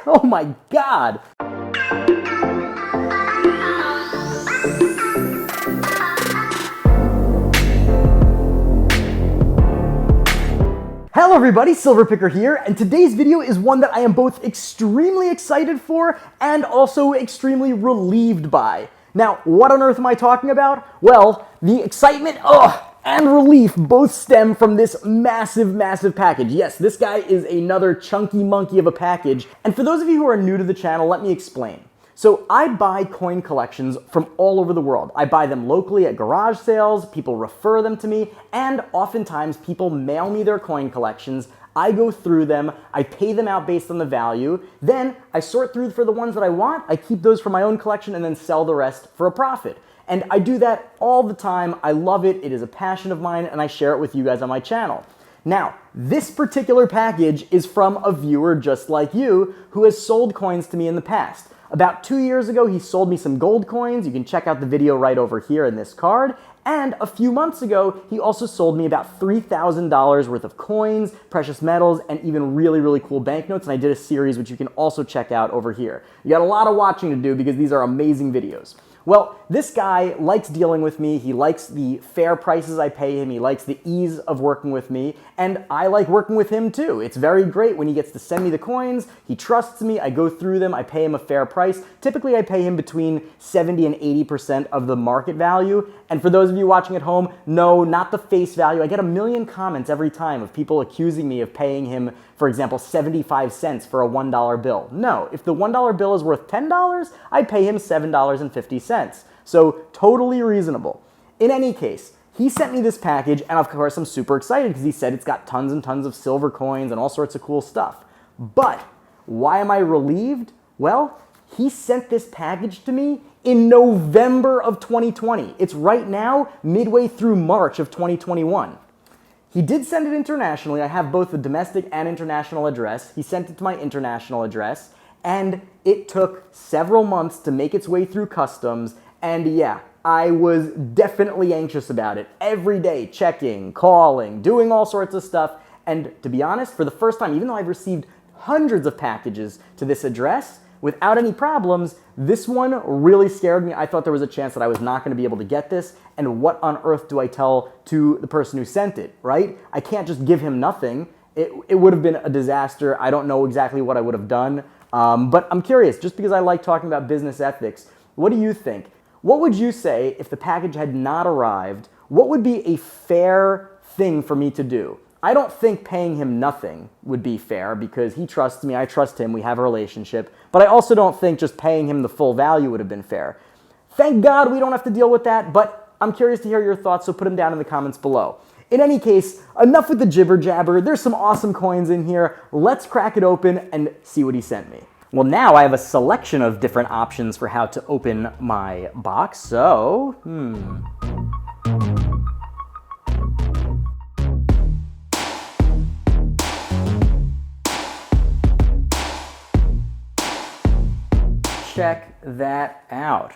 Oh my God. Hello everybody, Silverpicker here, and today's video is one that I am both extremely excited for and also extremely relieved by. Now, what on earth am I talking about? Well, the excitement, and relief both stem from this massive, massive package. Yes, this guy is another chunky monkey of a package, and for those of you who are new to the channel, let me explain. So I buy coin collections from all over the world. I buy them locally at garage sales, people refer them to me, and oftentimes people mail me their coin collections. I go through them, I pay them out based on the value, then I sort through for the ones that I want, I keep those for my own collection, and then sell the rest for a profit. And I do that all the time. I love it, it is a passion of mine, and I share it with you guys on my channel. Now, this particular package is from a viewer just like you who has sold coins to me in the past. About 2 years ago, he sold me some gold coins. You can check out the video right over here in this card. And a few months ago, he also sold me about $3,000 worth of coins, precious metals, and even really, really cool banknotes. And I did a series which you can also check out over here. You got a lot of watching to do because these are amazing videos. Well, this guy likes dealing with me, he likes the fair prices I pay him, he likes the ease of working with me, and I like working with him too. It's very great when he gets to send me the coins, he trusts me, I go through them, I pay him a fair price. Typically I pay him between 70 and 80% of the market value, and for those of you watching at home, no, not the face value. I get a million comments every time of people accusing me of paying him, for example, 75 cents for a $1 bill. No, if the $1 bill is worth $10, I pay him $7.50. So totally reasonable. In any case, he sent me this package, and of course I'm super excited because he said it's got tons and tons of silver coins and all sorts of cool stuff. But why am I relieved? Well, he sent this package to me in November of 2020. It's right now midway through March of 2021. He did send it internationally. I have both the domestic and international address. He sent it to my international address, and it took several months to make its way through customs, and yeah, I was definitely anxious about it. Every day, checking, calling, doing all sorts of stuff, and to be honest, for the first time, even though I've received hundreds of packages to this address without any problems, this one really scared me. I thought there was a chance that I was not going to be able to get this, and what on earth do I tell to the person who sent it, right? I can't just give him nothing. It would have been a disaster. I don't know exactly what I would have done. But I'm curious, just because I like talking about business ethics, what do you think? What would you say if the package had not arrived? What would be a fair thing for me to do? I don't think paying him nothing would be fair because he trusts me, I trust him, we have a relationship. But I also don't think just paying him the full value would have been fair. Thank God we don't have to deal with that, but I'm curious to hear your thoughts, so put them down in the comments below. In any case, enough with the jibber jabber. There's some awesome coins in here. Let's crack it open and see what he sent me. Well, now I have a selection of different options for how to open my box, so, check that out.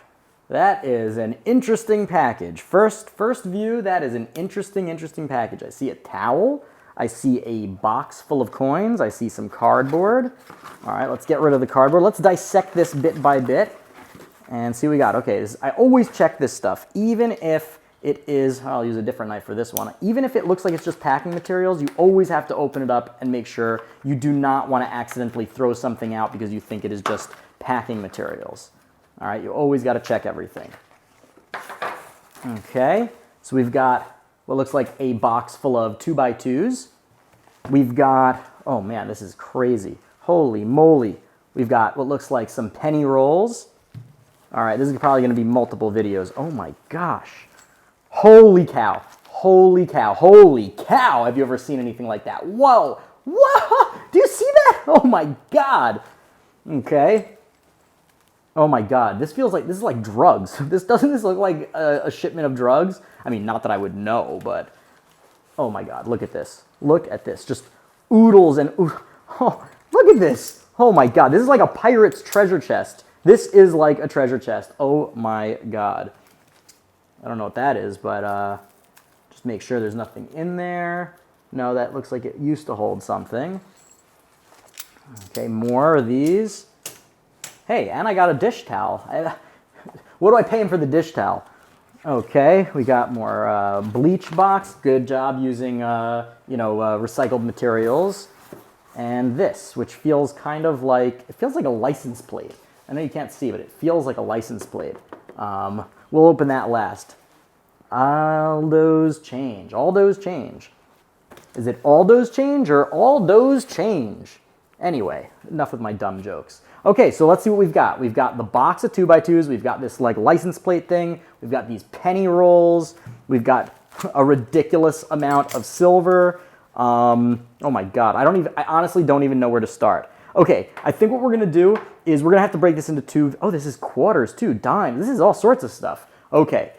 That is an interesting package. First view, that is an interesting package. I see a towel. I see a box full of coins. I see some cardboard. All right, let's get rid of the cardboard. Let's dissect this bit by bit and see what we got. Okay, I always check this stuff, even if it is, I'll use a different knife for this one. Even if it looks like it's just packing materials, you always have to open it up and make sure you do not want to accidentally throw something out because you think it is just packing materials. All right, you always got to check everything. Okay, so we've got what looks like a box full of 2x2s. We've got, oh man, this is crazy. Holy moly. We've got what looks like some penny rolls. All right, this is probably going to be multiple videos. Oh my gosh. Holy cow. Holy cow. Holy cow. Have you ever seen anything like that? Whoa. Whoa. Do you see that? Oh my God. Okay. Oh my God, this feels like, this is like drugs. Doesn't this look like a shipment of drugs? I mean, not that I would know, but oh my God, look at this. Look at this, just oodles and oh, look at this. Oh my God, this is like a pirate's treasure chest. This is like a treasure chest. Oh my God. I don't know what that is, but just make sure there's nothing in there. No, that looks like it used to hold something. Okay, more of these. Hey, and I got a dish towel. What do I pay him for the dish towel? Okay, we got more bleach box. Good job using, recycled materials. And this, which feels kind of like, it feels like a license plate. I know you can't see, but it feels like a license plate. We'll open that last. Aldo's change. Aldo's change. Is it Aldo's change or Aldo's change? Anyway, enough with my dumb jokes. Okay, so let's see what we've got. We've got the box of 2x2s. We've got this like license plate thing. We've got these penny rolls. We've got a ridiculous amount of silver. Oh my God, I honestly don't even know where to start. Okay, I think what we're gonna do is we're gonna have to break this into two. Oh, this is quarters too, dimes. This is all sorts of stuff. Okay.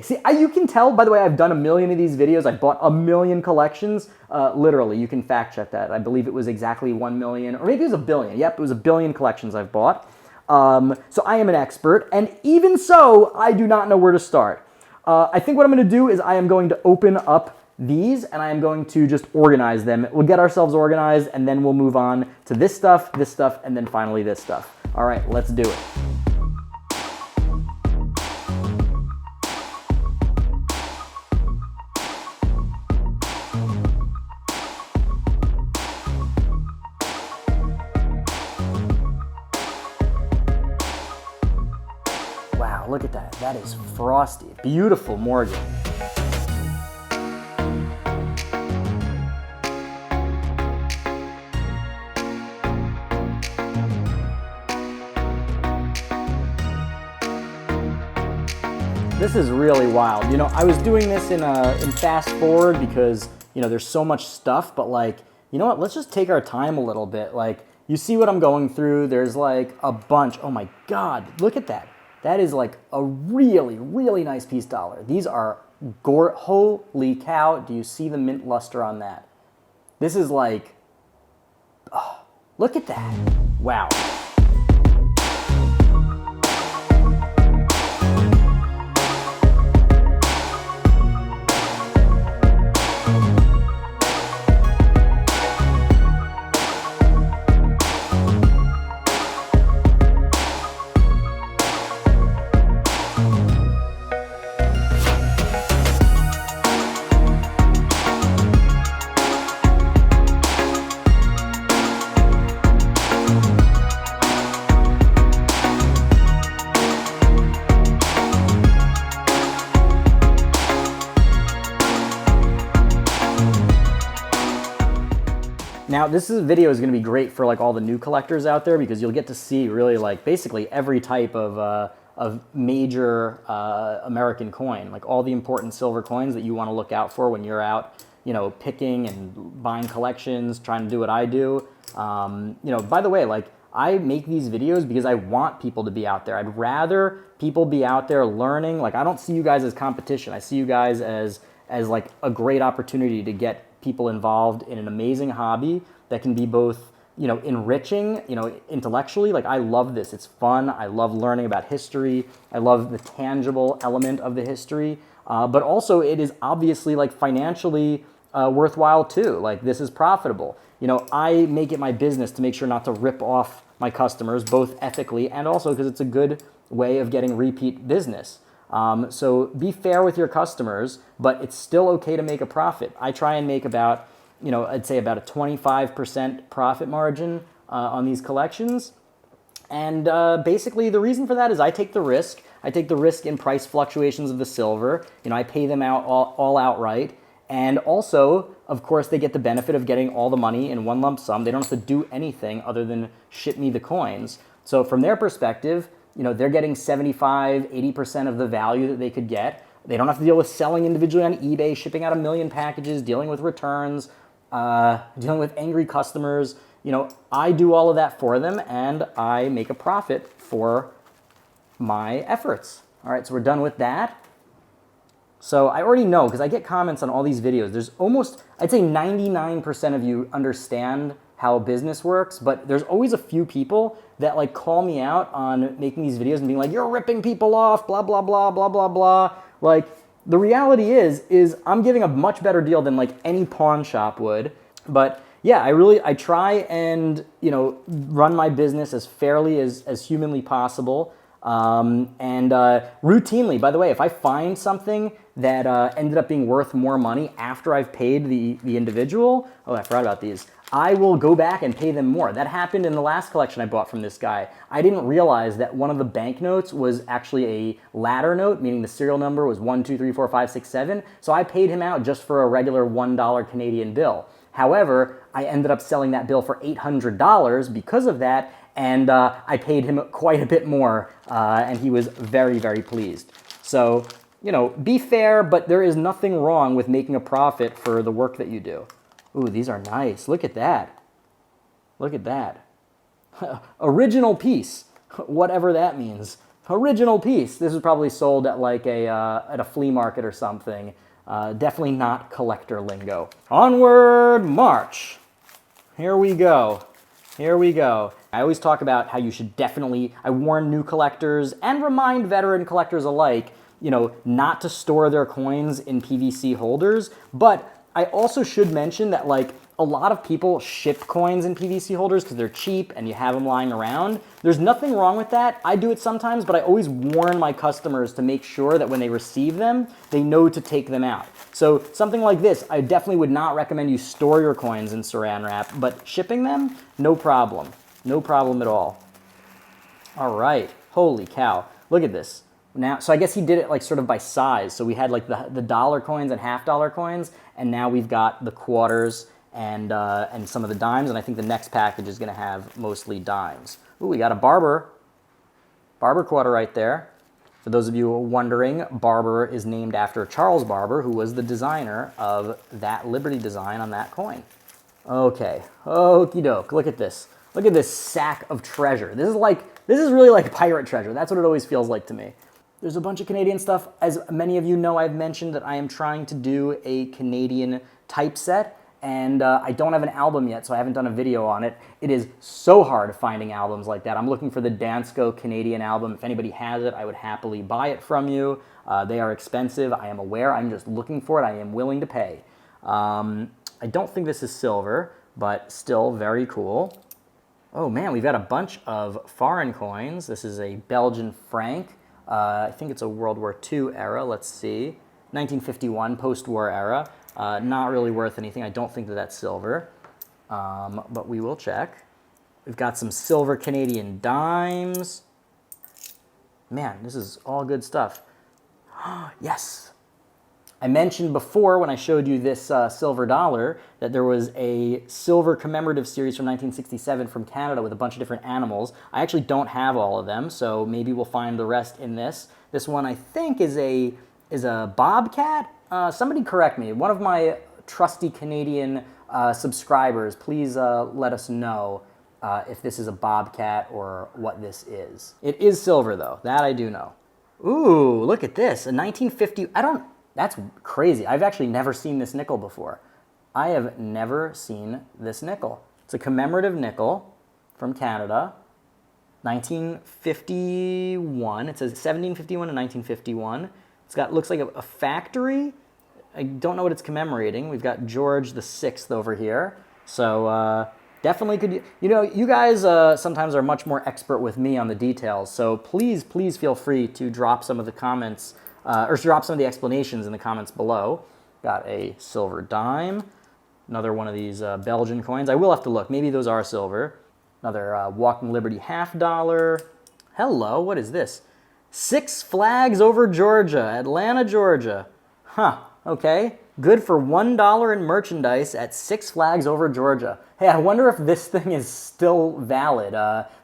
See, you can tell, by the way, I've done a million of these videos. I bought a million collections. Literally, you can fact check that. I believe it was exactly 1 million, or maybe it was a billion. Yep, it was a billion collections I've bought. So I am an expert, and even so, I do not know where to start. I think what I'm going to do is I am going to open up these, and I am going to just organize them. We'll get ourselves organized, and then we'll move on to this stuff, and then finally this stuff. All right, let's do it. Wow, look at that. That is frosty. Beautiful Morgan. This is really wild. You know, I was doing this in fast forward because, you know, there's so much stuff, but like, you know what? Let's just take our time a little bit. Like, you see what I'm going through. There's like a bunch. Oh my God, look at that. That is like a really, really nice piece dollar. These are holy cow. Do you see the mint luster on that? This is like, oh, look at that. Wow. Now, this video is going to be great for like all the new collectors out there because you'll get to see really like basically every type of major American coin, like all the important silver coins that you want to look out for when you're out, you know, picking and buying collections, trying to do what I do. You know, by the way, like I make these videos because I want people to be out there. I'd rather people be out there learning. Like I don't see you guys as competition. I see you guys as like a great opportunity to get people involved in an amazing hobby that can be both, you know, enriching, you know, intellectually. Like I love this. It's fun. I love learning about history. I love the tangible element of the history. But also it is obviously like financially worthwhile too. Like this is profitable. You know, I make it my business to make sure not to rip off my customers, both ethically and also because it's a good way of getting repeat business. So be fair with your customers, but it's still okay to make a profit. I try and make about, you know, I'd say about a 25% profit margin on these collections. And basically the reason for that is I take the risk. I take the risk in price fluctuations of the silver. You know, I pay them out all outright. And also, of course, they get the benefit of getting all the money in one lump sum. They don't have to do anything other than ship me the coins. So from their perspective, you know, they're getting 75, 80% of the value that they could get. They don't have to deal with selling individually on eBay, shipping out 1 million packages, dealing with returns, dealing with angry customers. You know, I do all of that for them and I make a profit for my efforts. All right, so we're done with that. So I already know, because I get comments on all these videos, there's almost, I'd say 99% of you understand how business works, but there's always a few people that like call me out on making these videos and being like, you're ripping people off, blah, blah, blah, blah, blah, blah. Like the reality is I'm giving a much better deal than like any pawn shop would. But yeah, I try and, run my business as fairly as humanly possible. And routinely, by the way, if I find something that ended up being worth more money after I've paid the individual, oh, I forgot about these, I will go back and pay them more. That happened in the last collection I bought from this guy. I didn't realize that one of the banknotes was actually a ladder note, meaning the serial number was 1, 2, 3, 4, 5, 6, 7. So I paid him out just for a regular $1 Canadian bill. However, I ended up selling that bill for $800 because of that, and I paid him quite a bit more, and he was very, very pleased. So, be fair, but there is nothing wrong with making a profit for the work that you do. Ooh, these are nice. Look at that. Look at that. Original piece, whatever that means. Original piece. This is probably sold at like at a flea market or something. Definitely not collector lingo. Onward march. Here we go. Here we go. I always talk about how you should definitely, I warn new collectors and remind veteran collectors alike, not to store their coins in PVC holders. But I also should mention that a lot of people ship coins in PVC holders because they're cheap and you have them lying around. There's nothing wrong with that. I do it sometimes, but I always warn my customers to make sure that when they receive them, they know to take them out. So something like this, I definitely would not recommend you store your coins in saran wrap, but shipping them, no problem. No problem at all. All right, holy cow. Look at this. Now, so I guess he did it sort of by size. So we had the dollar coins and $half coins, and now we've got the quarters and some of the dimes, and I think the next package is going to have mostly dimes. Ooh, we got a Barber quarter right there. For those of you wondering, Barber is named after Charles Barber, who was the designer of that Liberty design on that coin. Okay, okie doke. Look at this. Look at this sack of treasure. This is really like pirate treasure. That's what it always feels like to me. There's a bunch of Canadian stuff. As many of you know, I've mentioned that I am trying to do a Canadian typeset, and I don't have an album yet, so I haven't done a video on it. It is so hard finding albums like that. I'm looking for the Dansko Canadian album. If anybody has it, I would happily buy it from you. They are expensive. I am aware. I'm just looking for it. I am willing to pay. I don't think this is silver, but still very cool. Oh man, we've got a bunch of foreign coins. This is a Belgian franc. I think it's a World War II era. Let's see. 1951, post-war era. Not really worth anything. I don't think that that's silver, but we will check. We've got some silver Canadian dimes. Man, this is all good stuff. Yes. I mentioned before when I showed you this silver dollar that there was a silver commemorative series from 1967 from Canada with a bunch of different animals. I actually don't have all of them, so maybe we'll find the rest in this. This one I think is a bobcat. Somebody correct me. One of my trusty Canadian subscribers, please let us know if this is a bobcat or what this is. It is silver though, that I do know. Ooh, look at this, a 1950, that's crazy. I've actually never seen this nickel before. I have never seen this nickel. It's a commemorative nickel from Canada, 1951. It says 1751 to 1951. It's got, looks like a factory. I don't know what it's commemorating. We've got George VI over here. So definitely could, you guys sometimes are much more expert with me on the details. So please feel free to drop some of the comments or drop some of the explanations in the comments below. Got a silver dime, another one of these Belgian coins. I will have to look, maybe those are silver. Another Walking Liberty $half. Hello, what is this? Six Flags Over Georgia, Atlanta, Georgia. Huh, okay. Good for $1 in merchandise at Six Flags Over Georgia. Hey, I wonder if this thing is still valid.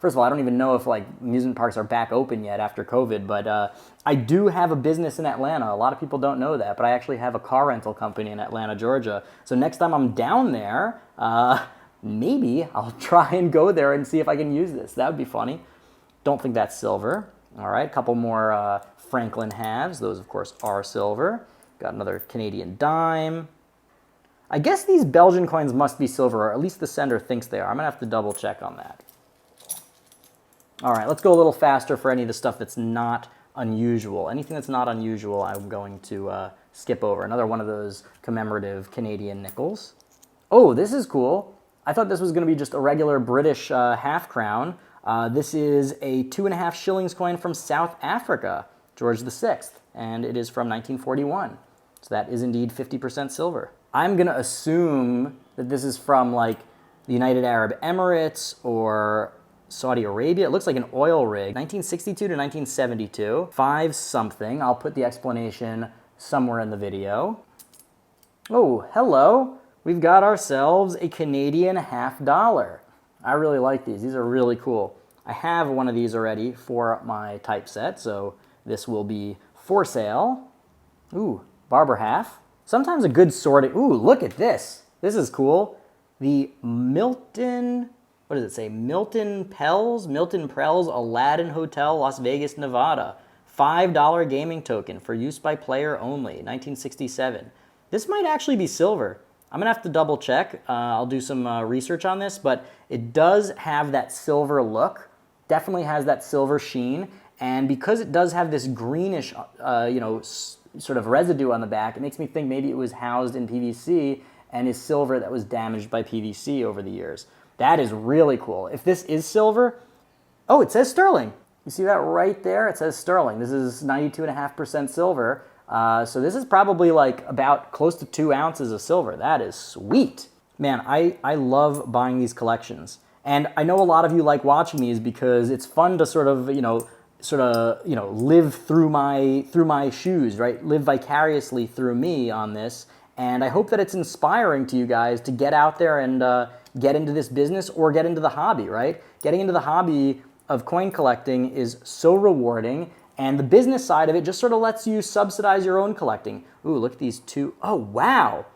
First of all, I don't even know if amusement parks are back open yet after COVID, but I do have a business in Atlanta. A lot of people don't know that, but I actually have a car rental company in Atlanta, Georgia. So next time I'm down there, maybe I'll try and go there and see if I can use this. That would be funny. Don't think that's silver. All right, a couple more Franklin halves. Those, of course, are silver. Got another Canadian dime. I guess these Belgian coins must be silver, or at least the sender thinks they are. I'm going to have to double check on that. All right, let's go a little faster for any of the stuff that's not unusual. Anything that's not unusual, I'm going to skip over. Another one of those commemorative Canadian nickels. Oh, this is cool. I thought this was going to be just a regular British half crown. This is a 2.5 shillings coin from South Africa, George VI, and it is from 1941. So that is indeed 50% silver. I'm going to assume that this is from like the United Arab Emirates or Saudi Arabia. It looks like an oil rig. 1962 to 1972. 5 something. I'll put the explanation somewhere in the video. Oh, hello. We've got ourselves a Canadian $50. I really like these. These are really cool. I have one of these already for my typeset, so this will be for sale. Ooh, Barber half. Sometimes a good sorting. Ooh, look at this. This is cool. The Milton, what does it say? Milton Prells Aladdin Hotel, Las Vegas, Nevada. $5 gaming token for use by player only, 1967. This might actually be silver. I'm gonna have to double check. I'll do some research on this, but it does have that silver look. Definitely has that silver sheen. And because it does have this greenish, sort of residue on the back, it makes me think maybe it was housed in PVC and is silver that was damaged by PVC over the years. That is really cool. If this is silver, oh, it says sterling. You see that right there? It says sterling. This is 92.5% silver. So this is probably like about close to 2 ounces of silver. That is sweet. Man, I love buying these collections. And I know a lot of you like watching these because it's fun to sort of, live through my shoes, right? Live vicariously through me on this. And I hope that it's inspiring to you guys to get out there and get into this business or get into the hobby, right? Getting into the hobby of coin collecting is so rewarding. And the business side of it just sort of lets you subsidize your own collecting. Ooh, look at these two. Oh, wow.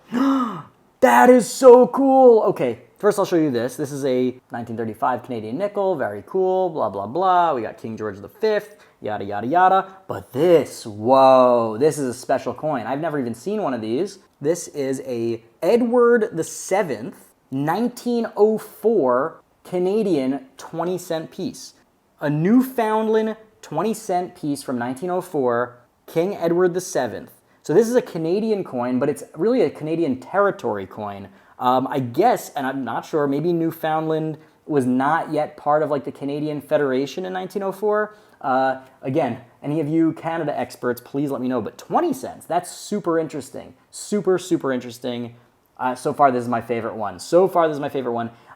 That is so cool. Okay, first I'll show you this. This is a 1935 Canadian nickel. Very cool, blah, blah, blah. We got King George V, yada, yada, yada. But this, whoa, this is a special coin. I've never even seen one of these. This is a Edward VII, 1904 Canadian 20-cent piece. A Newfoundland 20-cent piece from 1904, King Edward VII. So this is a Canadian coin, but it's really a Canadian territory coin. I guess, and I'm not sure, maybe Newfoundland was not yet part of like the Canadian Federation in 1904. Again, any of you Canada experts, please let me know. But 20 cents, that's super interesting. Super, super interesting. So far, this is my favorite one.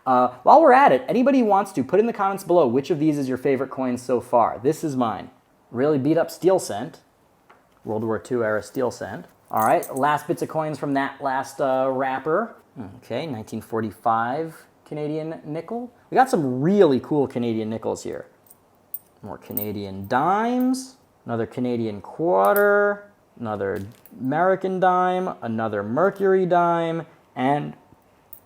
While we're at it, anybody wants to put in the comments below which of these is your favorite coin so far. This is mine. Really beat up steel cent. World War II era steel cent. All right, last bits of coins from that last wrapper. Okay, 1945 Canadian nickel. We got some really cool Canadian nickels here. More Canadian dimes, another Canadian quarter, another American dime, another Mercury dime, and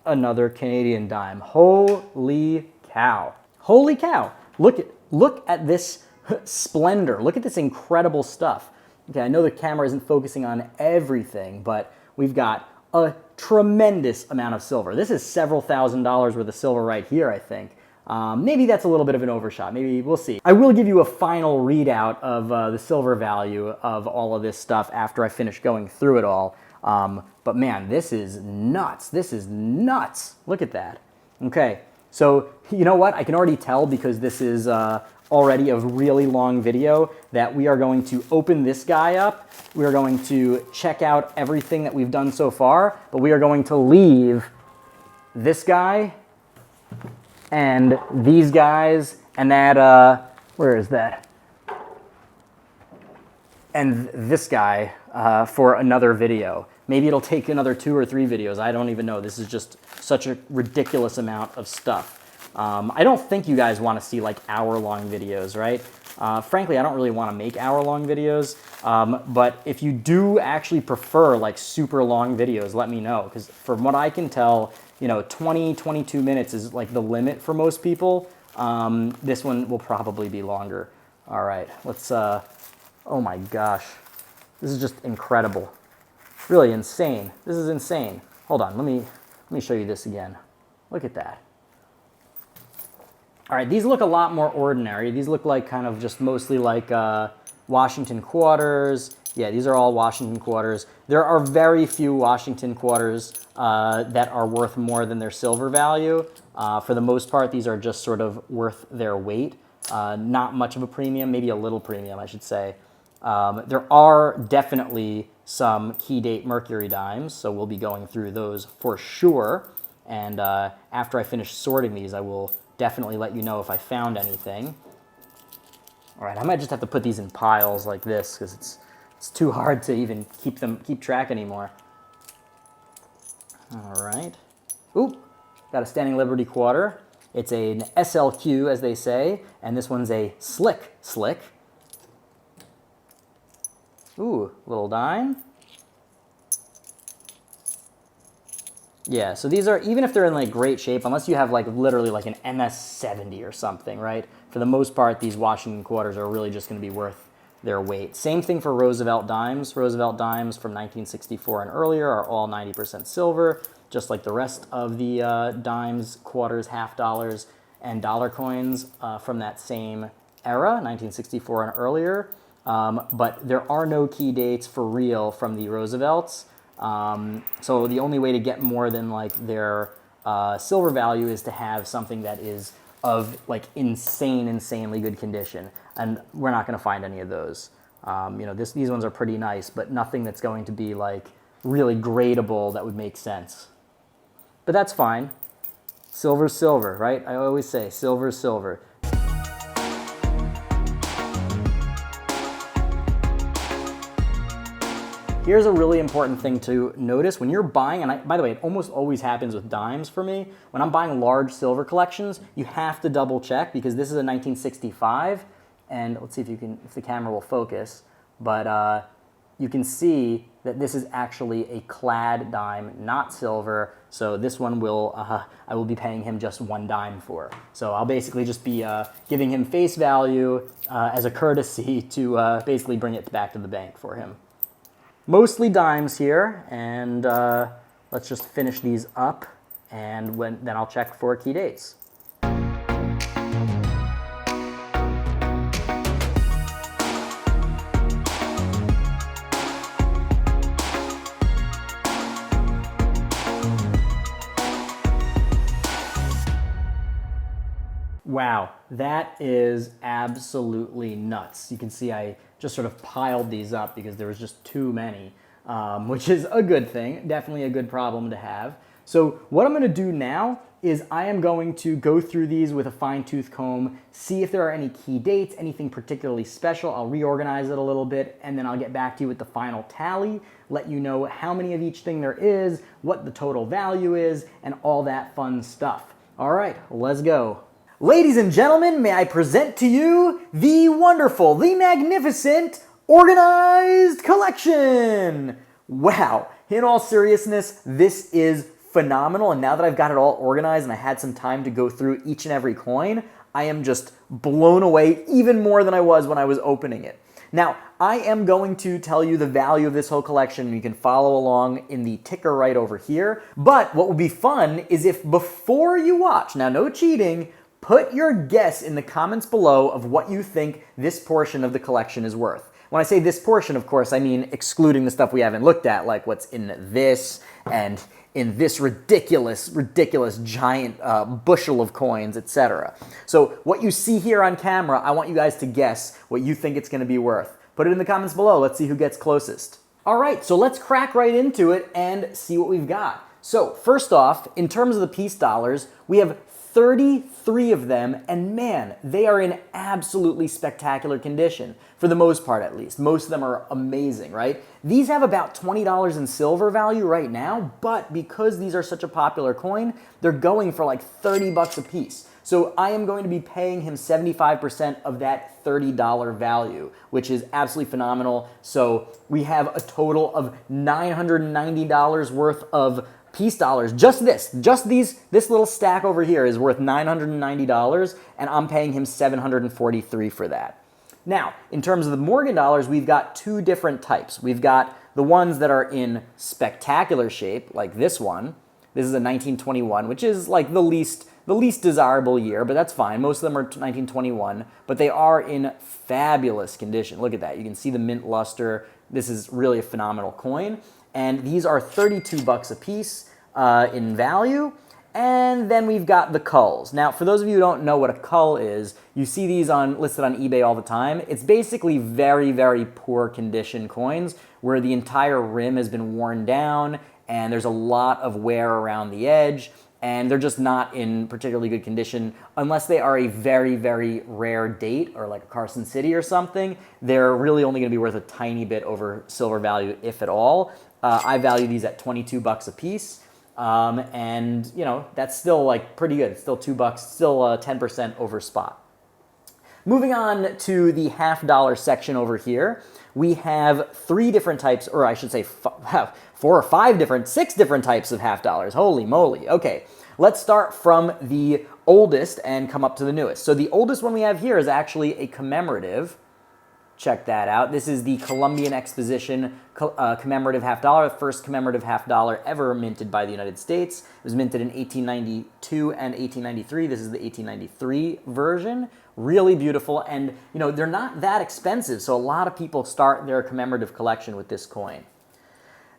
another Canadian dime. Holy cow. Holy cow. Look at this splendor. Look at this incredible stuff. Okay, I know the camera isn't focusing on everything, but we've got a tremendous amount of silver. This is several $1,000s worth of silver right here, I think. Maybe that's a little bit of an overshot. Maybe we'll see. I will give you a final readout of the silver value of all of this stuff after I finish going through it all. But man, this is nuts. This is nuts. Look at that. Okay, so you know what? I can already tell because this is already a really long video that we are going to open this guy up. We are going to check out everything that we've done so far, but we are going to leave this guy and these guys and that, where is that? And this guy for another video. Maybe it'll take another 2 or 3 videos. I don't even know. This is just such a ridiculous amount of stuff. I don't think you guys want to see like hour-long videos, right? Frankly, I don't really want to make hour-long videos. But if you do actually prefer like super long videos, let me know. Because from what I can tell, 20, 22 minutes is like the limit for most people. This one will probably be longer. All right, let's, oh my gosh. This is just incredible. Really insane. This is insane. Hold on, let me show you this again. Look at that. All right, these look a lot more ordinary. These look like kind of just mostly like Washington quarters. Yeah, these are all Washington quarters. There are very few Washington quarters that are worth more than their silver value. For the most part, these are just sort of worth their weight. Not much of a premium, maybe a little premium, I should say. There are definitely some key date mercury dimes, so we'll be going through those for sure. And after I finish sorting these, I will definitely let you know if I found anything. All right, I might just have to put these in piles like this because it's too hard to even keep track anymore. All right. Ooh, got a Standing Liberty quarter. It's an SLQ, as they say, and this one's a slick. Ooh, little dime. Yeah, so these are, even if they're in like great shape, unless you have like literally like an MS-70 or something, right? For the most part, these Washington quarters are really just going to be worth their weight. Same thing for Roosevelt dimes. Roosevelt dimes from 1964 and earlier are all 90% silver, just like the rest of the dimes, quarters, half dollars, and dollar coins from that same era, 1964 and earlier. But there are no key dates for real from the Roosevelts. So the only way to get more than like their silver value is to have something that is of like insanely good condition, and we're not going to find any of those. You know, these ones are pretty nice, but nothing that's going to be like really gradable that would make sense. But that's fine. Silver's silver, right? I always say silver's silver. Here's a really important thing to notice when you're buying, and by the way, it almost always happens with dimes for me. When I'm buying large silver collections, you have to double check because this is a 1965, and let's see if the camera will focus, but you can see that this is actually a clad dime, not silver. So this one I will be paying him just 1 dime for. So I'll basically just be giving him face value as a courtesy to basically bring it back to the bank for him. Mostly dimes here, and let's just finish these up, and then I'll check for key dates. Wow, that is absolutely nuts. You can see I just sort of piled these up because there was just too many, which is a good thing, definitely a good problem to have. So what I'm gonna do now is I am going to go through these with a fine-tooth comb, see if there are any key dates, anything particularly special. I'll reorganize it a little bit, and then I'll get back to you with the final tally, let you know how many of each thing there is, what the total value is, and all that fun stuff. All right, let's go. Ladies and gentlemen, may I present to you the wonderful, the magnificent, organized collection. Wow, in all seriousness, this is phenomenal, and now that I've got it all organized and I had some time to go through each and every coin, I am just blown away even more than I was when I was opening it. Now, I am going to tell you the value of this whole collection, and you can follow along in the ticker right over here, but what will be fun is if before you watch, now no cheating, put your guess in the comments below of what you think this portion of the collection is worth. When I say this portion, of course, I mean excluding the stuff we haven't looked at, like what's in this and in this ridiculous giant bushel of coins, etc. So what you see here on camera, I want you guys to guess what you think it's going to be worth. Put it in the comments below. Let's see who gets closest. All right, so let's crack right into it and see what we've got. So first off, in terms of the piece dollars, we have 33 of them, and man, they are in absolutely spectacular condition, for the most part at least. Most of them are amazing, right? These have about $20 in silver value right now, but because these are such a popular coin, they're going for like 30 bucks a piece. So I am going to be paying him 75% of that $30 value, which is absolutely phenomenal. So we have a total of $990 worth of piece dollars. Just this little stack over here is worth $990, and I'm paying him $743 for that. Now, in terms of the Morgan dollars, we've got two different types. We've got the ones that are in spectacular shape, like this one. This is a 1921, which is like the least desirable year, but that's fine. Most of them are 1921, but they are in fabulous condition. Look at that. You can see the mint luster. This is really a phenomenal coin. And these are 32 bucks a piece. in value. And then we've got the culls. Now, for those of you who don't know what a cull is, you see these listed on eBay all the time. It's basically very, very poor condition coins where the entire rim has been worn down and there's a lot of wear around the edge, and they're just not in particularly good condition unless they are a very, very rare date or like a Carson City or something. They're really only going to be worth a tiny bit over silver value, if at all. I value these at $22 a piece. And you know, that's still like pretty good. It's still $2, still 10% over spot. Moving on to the $half section over here, we have 3 different types, or I should say 4 or 5 different, 6 different types of $half. Holy moly. Okay, let's start from the oldest and come up to the newest. So the oldest one we have here is actually a commemorative. Check that out. This is the Columbian Exposition commemorative $half, the first commemorative $half ever minted by the United States. It was minted in 1892 and 1893. This is the 1893 version. Really beautiful, and you know, they're not that expensive, so a lot of people start their commemorative collection with this coin.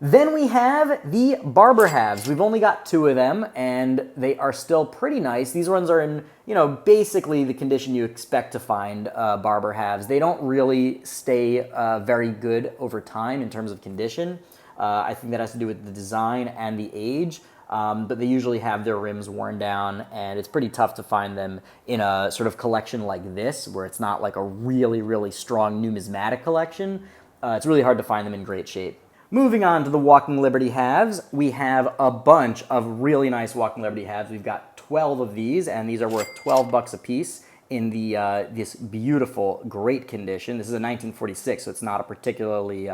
Then we have the Barber halves. We've only got 2 of them, and they are still pretty nice. These ones are in, you know, basically the condition you expect to find Barber halves. They don't really stay very good over time in terms of condition. I think that has to do with the design and the age, but they usually have their rims worn down, and it's pretty tough to find them in a sort of collection like this, where it's not like a really, really strong numismatic collection. It's really hard to find them in great shape. Moving on to the Walking Liberty halves, we have a bunch of really nice Walking Liberty halves. We've got 12 of these, and these are worth $12 a piece in the this beautiful, great condition. This is a 1946, so it's not a particularly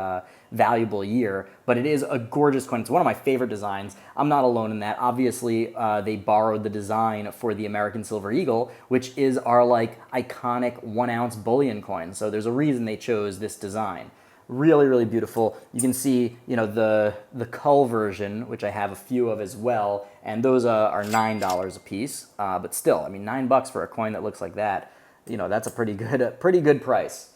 valuable year, but it is a gorgeous coin. It's one of my favorite designs. I'm not alone in that. Obviously, they borrowed the design for the American Silver Eagle, which is our like iconic 1-ounce bullion coin. So there's a reason they chose this design. Really, really beautiful. You can see, you know, the cull version, which I have a few of as well, and those are $9 a piece. But still, I mean, $9 for a coin that looks like that, you know, that's a pretty good price.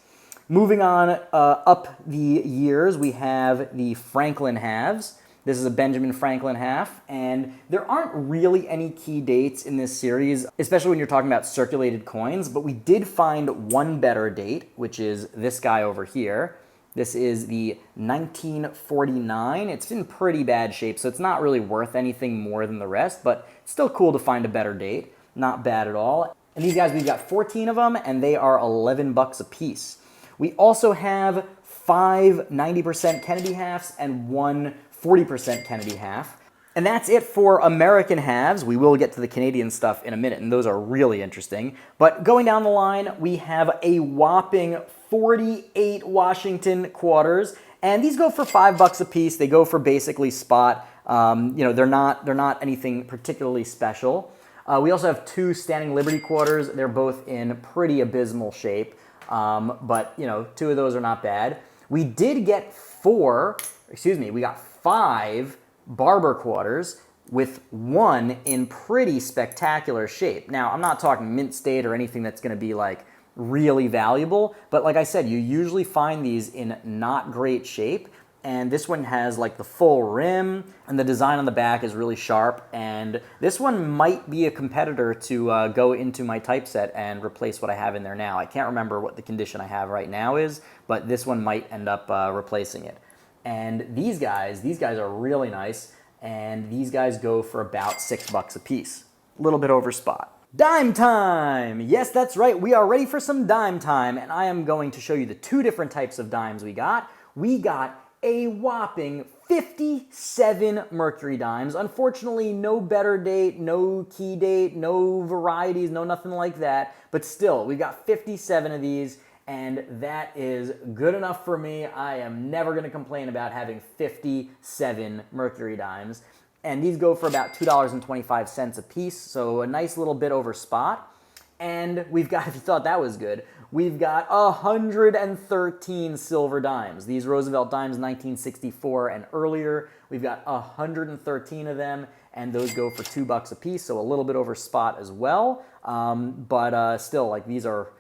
Moving on up the years, we have the Franklin halves. This is a Benjamin Franklin half, and there aren't really any key dates in this series, especially when you're talking about circulated coins, but we did find one better date, which is this guy over here. This is the 1949. It's in pretty bad shape, so it's not really worth anything more than the rest, but it's still cool to find a better date. Not bad at all. And these guys, we've got 14 of them, and they are $11 a piece. We also have 5 90% Kennedy halves and 1 40% Kennedy half. And that's it for American halves. We will get to the Canadian stuff in a minute, and those are really interesting. But going down the line, we have a whopping 48 Washington quarters, and these go for $5 a piece. They go for basically spot. You know, they're not anything particularly special. We also have 2 Standing Liberty quarters. They're both in pretty abysmal shape, but you know, 2 of those are not bad. We did get we got 5 Barber quarters, with 1 in pretty spectacular shape. Now, I'm not talking mint state or anything that's going to be like really valuable, but like I said, you usually find these in not great shape, and this one has like the full rim, and the design on the back is really sharp, and this one might be a competitor to go into my typeset and replace what I have in there now. I can't remember what the condition I have right now is, but this one might end up replacing it. And these guys are really nice, and these guys go for about $6 a piece. A little bit over spot. Dime time! Yes, that's right, we are ready for some dime time, and I am going to show you the 2 different types of dimes we got. We got a whopping 57 Mercury dimes. Unfortunately, no better date, no key date, no varieties, no nothing like that, but still, we got 57 of these, and that is good enough for me. I am never going to complain about having 57 Mercury dimes. And these go for about $2.25 a piece, so a nice little bit over spot. And we've got, if you thought that was good, we've got 113 silver dimes. These Roosevelt dimes, 1964 and earlier. We've got 113 of them, and those go for $2 a piece, so a little bit over spot as well. But still, like, these are,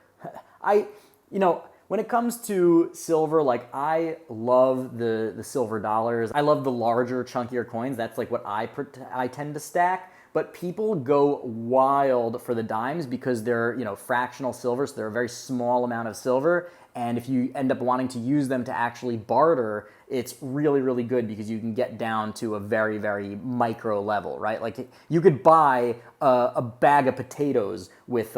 you know, When it comes to silver, like I love the silver dollars. I love the larger, chunkier coins. That's like what I tend to stack. But people go wild for the dimes because they're, fractional silver, so they're a very small amount of silver. And if you end up wanting to use them to actually barter, it's really, really good because you can get down to a very, very micro level, right? Like you could buy a bag of potatoes with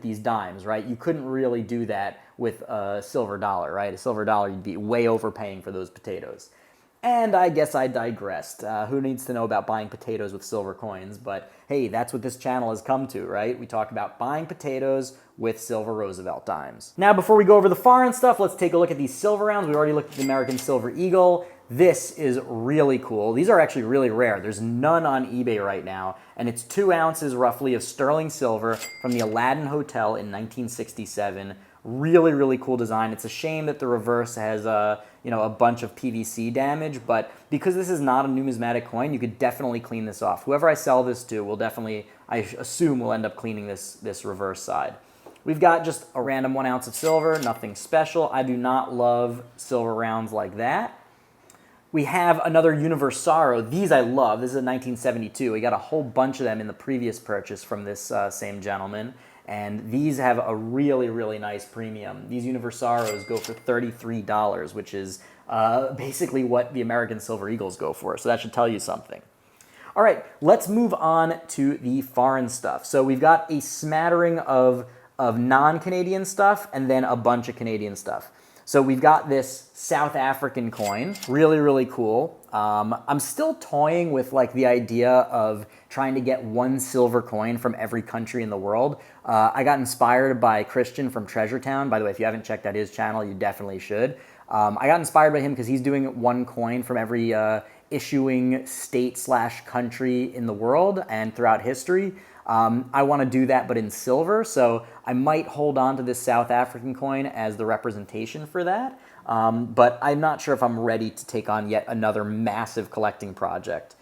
these dimes, right? You couldn't really do that with a silver dollar, right? A silver dollar, you'd be way overpaying for those potatoes. And I guess I digressed. Who needs to know about buying potatoes with silver coins? But hey, that's what this channel has come to, right? We talk about buying potatoes with silver Roosevelt dimes. Now, before we go over the foreign stuff, let's take a look at these silver rounds. We already looked at the American Silver Eagle. This is really cool. These are actually really rare. There's none on eBay right now. And it's 2 ounces roughly of sterling silver from the Aladdin Hotel in 1967. Really, really cool design. It's a shame that the reverse has a bunch of PVC damage, but because this is not a numismatic coin, you could definitely clean this off. Whoever I sell this to will definitely, I assume, will end up cleaning this reverse side. We've got just a random 1 ounce of silver, nothing special. I do not love silver rounds like that. We have another Universaro. These I love. This is a 1972. We got a whole bunch of them in the previous purchase from this same gentleman. And these have a really, really nice premium. These Universaros go for $33, which is basically what the American Silver Eagles go for. So that should tell you something. All right, let's move on to the foreign stuff. So we've got a smattering of non-Canadian stuff and then a bunch of Canadian stuff. So we've got this South African coin, really, really cool. I'm still toying with like the idea of trying to get 1 silver coin from every country in the world. I got inspired by Christian from Treasure Town. By the way, if you haven't checked out his channel, you definitely should. I got inspired by him because he's doing 1 coin from every issuing state/country in the world and throughout history. I want to do that, but in silver, so I might hold on to this South African coin as the representation for that, but I'm not sure if I'm ready to take on yet another massive collecting project.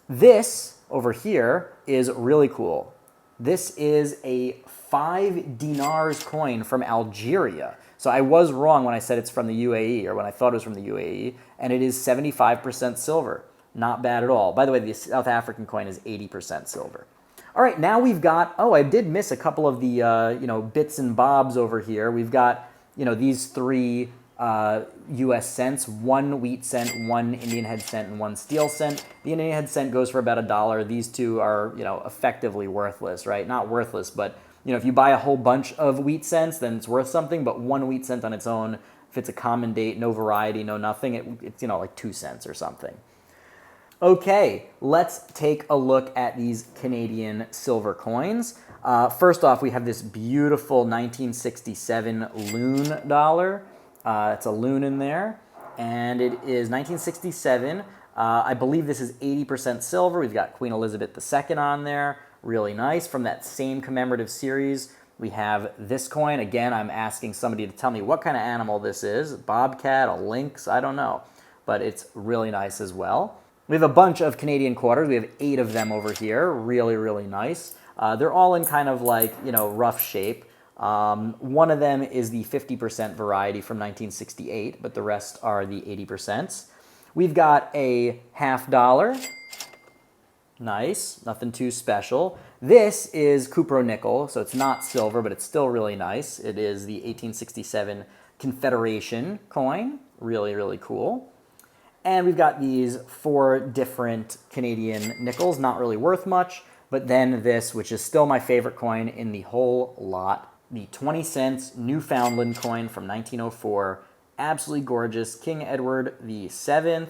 This over here is really cool. This is a 5 dinars coin from Algeria. So I was wrong when I said it's from the UAE, or when I thought it was from the UAE, and it is 75% silver. Not bad at all. By the way, the South African coin is 80% silver. All right, now we've got, I did miss a couple of the, bits and bobs over here. We've got, these 3 US cents, 1 wheat cent, 1 Indian head cent, and 1 steel cent. The Indian head cent goes for about $1. These 2 are, effectively worthless, right? Not worthless, but, if you buy a whole bunch of wheat cents, then it's worth something, but 1 wheat cent on its own, if it's a common date, no variety, no nothing, it's, like 2 cents or something. Okay, let's take a look at these Canadian silver coins. First off, we have this beautiful 1967 loon dollar. It's a loon in there, and it is 1967. I believe this is 80% silver. We've got Queen Elizabeth II on there. Really nice. From that same commemorative series, we have this coin. Again, I'm asking somebody to tell me what kind of animal this is. A bobcat, a lynx, I don't know. But it's really nice as well. We have a bunch of Canadian quarters. We have 8 of them over here. Really, really nice. They're all in kind of like, rough shape. One of them is the 50% variety from 1968, but the rest are the 80%. We've got a $50. Nice, nothing too special. This is cupro-nickel, so it's not silver, but it's still really nice. It is the 1867 Confederation coin. Really, really cool. And we've got these 4 different Canadian nickels, not really worth much, but then this, which is still my favorite coin in the whole lot, the 20 cents Newfoundland coin from 1904. Absolutely gorgeous. King Edward VII.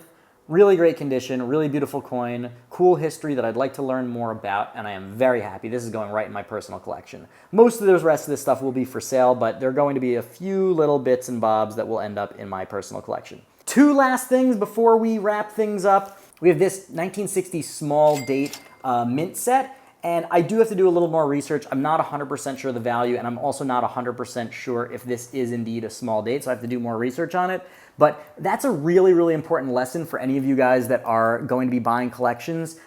Really great condition, really beautiful coin, cool history that I'd like to learn more about, and I am very happy. This is going right in my personal collection. Most of the rest of this stuff will be for sale, but there are going to be a few little bits and bobs that will end up in my personal collection. 2 last things before we wrap things up. We have this 1960 small date mint set, and I do have to do a little more research. I'm not 100% sure of the value, and I'm also not 100% sure if this is indeed a small date, so I have to do more research on it. But that's a really, really important lesson for any of you guys that are going to be buying collections.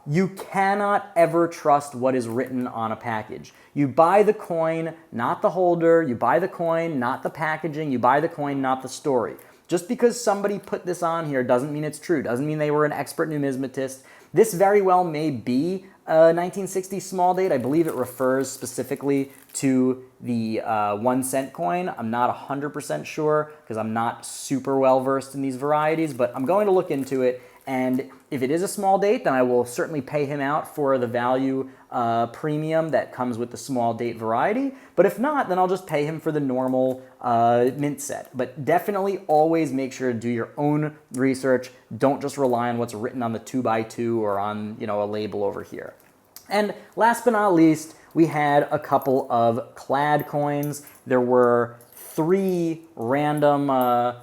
You cannot ever trust what is written on a package. You buy the coin, not the holder. You buy the coin, not the packaging. You buy the coin, not the story. Just because somebody put this on here doesn't mean it's true. Doesn't mean they were an expert numismatist. This very well may be a 1960 small date. I believe it refers specifically to the 1 cent coin. I'm not 100% sure because I'm not super well versed in these varieties, but I'm going to look into it. And if it is a small date, then I will certainly pay him out for the value premium that comes with the small date variety. But if not, then I'll just pay him for the normal mint set. But definitely always make sure to do your own research. Don't just rely on what's written on the 2x2 or on, you know, a label over here. And last but not least, we had a couple of clad coins. There were 3 random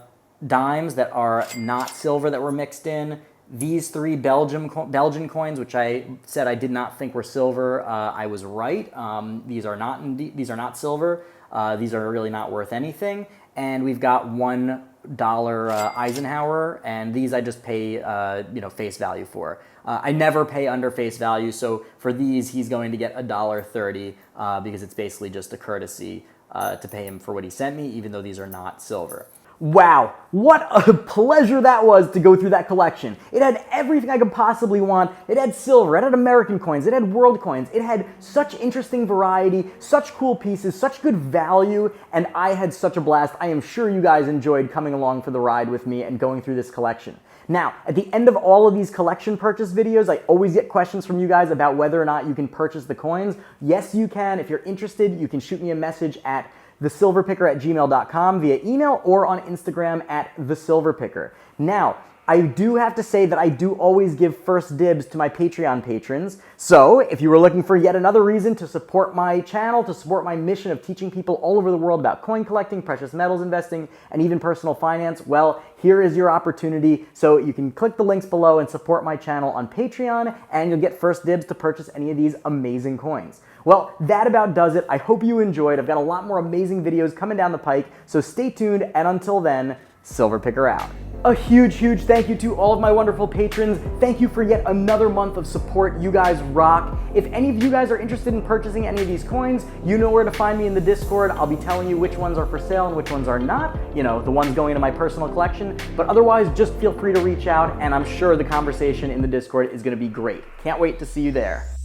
dimes that are not silver that were mixed in. These 3 Belgian coins, which I said I did not think were silver, I was right. These are not silver. These are really not worth anything. And we've got $1 Eisenhower, and these I just pay you know, face value for. I never pay under face value, so for these he's going to get $1.30 because it's basically just a courtesy to pay him for what he sent me, even though these are not silver. Wow, what a pleasure that was to go through that collection. It had everything I could possibly want. It had silver, it had American coins, it had world coins. It had such interesting variety, such cool pieces, such good value, and I had such a blast. I am sure you guys enjoyed coming along for the ride with me and going through this collection. Now, at the end of all of these collection purchase videos, I always get questions from you guys about whether or not you can purchase the coins. Yes, you can. If you're interested, you can shoot me a message at thesilverpicker@gmail.com via email or on Instagram at thesilverpicker. Now, I do have to say that I do always give first dibs to my Patreon patrons. So if you were looking for yet another reason to support my channel, to support my mission of teaching people all over the world about coin collecting, precious metals investing, and even personal finance, well, here is your opportunity. So you can click the links below and support my channel on Patreon, and you'll get first dibs to purchase any of these amazing coins. Well, that about does it. I hope you enjoyed. I've got a lot more amazing videos coming down the pike, so stay tuned, and until then, Silver Picker out. A huge thank you to all of my wonderful patrons. Thank you for yet another month of support. You guys rock. If any of you guys are interested in purchasing any of these coins, you know where to find me in the Discord. I'll be telling you which ones are for sale and which ones are not. You know, the ones going into my personal collection. But otherwise, just feel free to reach out, and I'm sure the conversation in the Discord is going to be great. Can't wait to see you there.